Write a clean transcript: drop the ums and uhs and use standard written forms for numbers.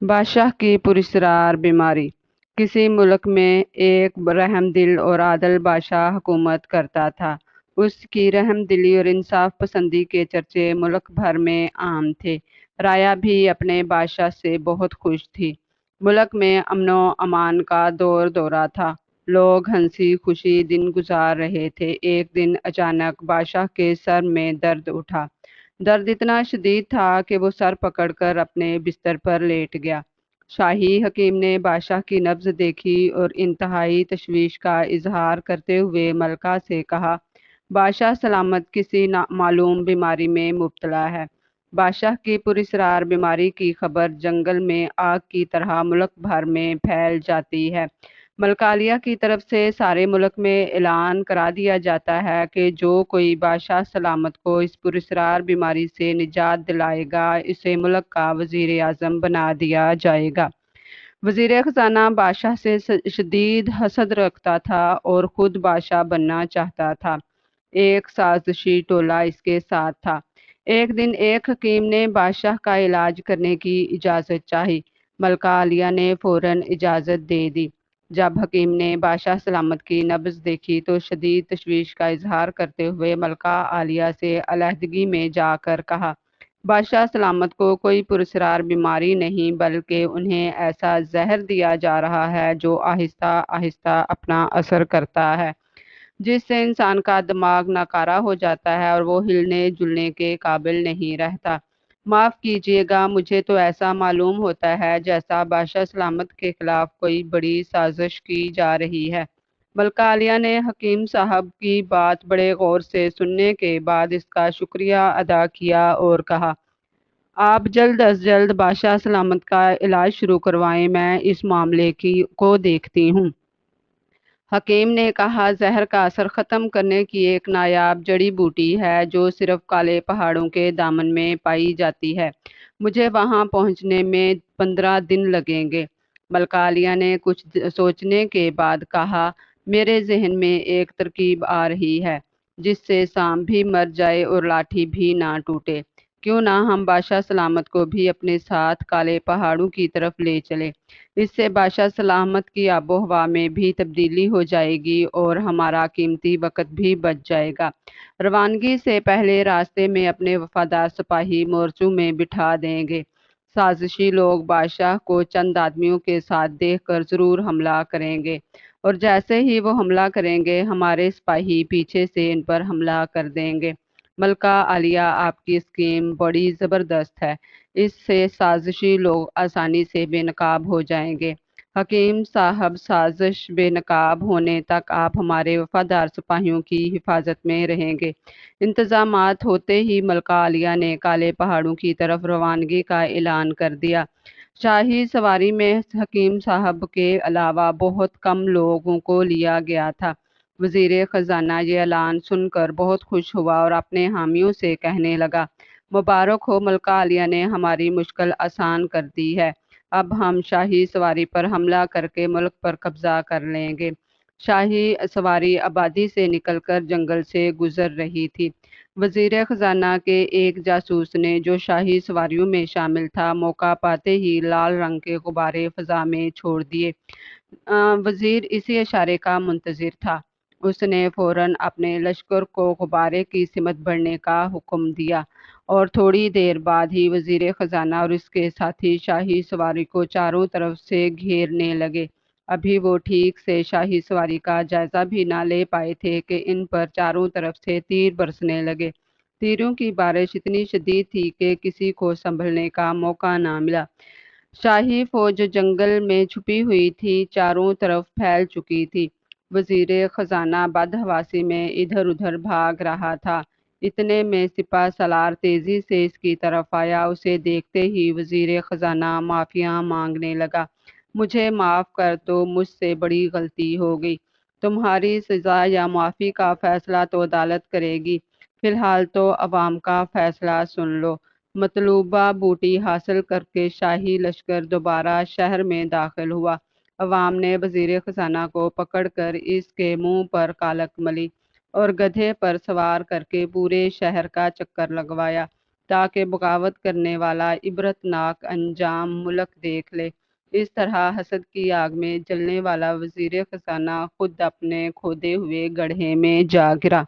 बादशाह की पुरस्रार बीमारी। किसी मुल्क में एक रहमदिल और आदल बादशाह हुकूमत करता था। उसकी रहमदिली और इंसाफ पसंदी के चर्चे मुल्क भर में आम थे। राया भी अपने बादशाह से बहुत खुश थी। मुल्क में अमनो अमान का दौर दौरा था। लोग हंसी खुशी दिन गुजार रहे थे। एक दिन अचानक बादशाह के सर में दर्द उठा। दर्द इतना शदीद था कि वो सर पकड़कर अपने बिस्तर पर लेट गया। शाही हकीम ने बादशाह की नब्ज देखी और इंतहाई तशवीश का इजहार करते हुए मलका से कहा, बादशाह सलामत किसी मालूम बीमारी में मुब्तला है। बादशाह की पुरस्रार बीमारी की खबर जंगल में आग की तरह मुल्क भर में फैल जाती है। मलकालिया की तरफ से सारे मुल्क में ऐलान करा दिया जाता है कि जो कोई बादशाह सलामत को इस पुरस्रार बीमारी से निजात दिलाएगा, इसे मुल्क का वजीर आजम बना दिया जाएगा। वजीर खजाना बादशाह से शदीद हसद रखता था और खुद बादशाह बनना चाहता था। एक साजिशी टोला इसके साथ था। एक दिन एक हकीम ने बादशाह का इलाज करने की इजाज़त चाही। मलका आलिया ने फौरन इजाज़त दे दी। जब हकीम ने बादशाह सलामत की नब्ज देखी तो शदीद तशवीश का इजहार करते हुए मलका आलिया से अलहदगी में जाकर कहा, बादशाह सलामत को कोई पुरस्रार बीमारी नहीं, बल्कि उन्हें ऐसा जहर दिया जा रहा है जो आहिस्ता आहिस्ता अपना असर करता है, जिससे इंसान का दिमाग नाकारा हो जाता है और वो हिलने जुलने के काबिल नहीं रहता। माफ़ कीजिएगा, मुझे तो ऐसा मालूम होता है जैसा बादशाह सलामत के खिलाफ कोई बड़ी साजिश की जा रही है। मलका आलिया ने हकीम साहब की बात बड़े गौर से सुनने के बाद इसका शुक्रिया अदा किया और कहा, आप जल्द अज जल्द बादशाह सलामत का इलाज शुरू करवाएं, मैं इस मामले की को देखती हूँ। हकीम ने कहा, जहर का असर ख़त्म करने की एक नायाब जड़ी बूटी है जो सिर्फ काले पहाड़ों के दामन में पाई जाती है। मुझे वहां पहुंचने में 15 दिन लगेंगे। मलका आलिया ने कुछ सोचने के बाद कहा, मेरे जहन में एक तरकीब आ रही है जिससे सांप भी मर जाए और लाठी भी ना टूटे। क्यों ना हम बादशाह सलामत को भी अपने साथ काले पहाड़ों की तरफ ले चले। इससे बादशाह सलामत की आबो हवा में भी तब्दीली हो जाएगी और हमारा कीमती वक्त भी बच जाएगा। रवानगी से पहले रास्ते में अपने वफादार सिपाही मोर्चों में बिठा देंगे। साजिशी लोग बादशाह को चंद आदमियों के साथ देखकर जरूर हमला करेंगे और जैसे ही वो हमला करेंगे हमारे सिपाही पीछे से इन पर हमला कर देंगे। मलका आलिया, आपकी स्कीम बड़ी ज़बरदस्त है। इससे साजिशी लोग आसानी से बेनकाब हो जाएंगे। हकीम साहब, साजिश बेनकाब होने तक आप हमारे वफादार सिपाहियों की हिफाजत में रहेंगे। इंतजामात होते ही मलका आलिया ने काले पहाड़ों की तरफ रवानगी का ऐलान कर दिया। शाही सवारी में हकीम साहब के अलावा बहुत कम लोगों को लिया गया था। वजीर खजाना ये ऐलान सुनकर बहुत खुश हुआ और अपने हामियों से कहने लगा, मुबारक हो मलका आलिया ने हमारी मुश्किल आसान कर दी है। अब हम शाही सवारी पर हमला करके मुल्क पर कब्जा कर लेंगे। शाही सवारी आबादी से निकलकर जंगल से गुजर रही थी। वजीर खजाना के एक जासूस ने, जो शाही सवारियों में शामिल था, मौका पाते ही लाल रंग के गुब्बारे फजा में छोड़ दिए। वजीर इसी इशारे का मुंतजिर था। उसने फौरन अपने लश्कर को गुब्बारे की सिमत बढ़ने का हुक्म दिया और थोड़ी देर बाद ही वजीर खजाना और उसके साथी शाही सवारी को चारों तरफ से घेरने लगे। अभी वो ठीक से शाही सवारी का जायजा भी ना ले पाए थे कि इन पर चारों तरफ से तीर बरसने लगे। तीरों की बारिश इतनी शदीद थी कि किसी को संभलने का मौका ना मिला। शाही फौज जंगल में छुपी हुई थी, चारों तरफ फैल चुकी थी। वजीर खजाना बदहवासी में इधर उधर भाग रहा था। इतने में सिपा सलार तेजी से इसकी तरफ आया। उसे देखते ही वजीर खजाना माफिया मांगने लगा, मुझे माफ कर दो, मुझसे बड़ी गलती हो गई। तुम्हारी सजा या माफी का फैसला तो अदालत करेगी, फिलहाल तो अवाम का फैसला सुन लो। मतलूबा बूटी हासिल करके शाही लश्कर दोबारा शहर में दाखिल हुआ। अवाम ने वजीर खजाना को पकड़कर इसके मुंह पर कालक मली और गधे पर सवार करके पूरे शहर का चक्कर लगवाया। تاکہ بغاوت کرنے والا عبرتناک انجام ملک دیکھ لے۔ اس طرح حسد کی آگ میں جلنے والا وزیر خزانہ خود اپنے کھودے ہوئے گڑھے میں جا گرا۔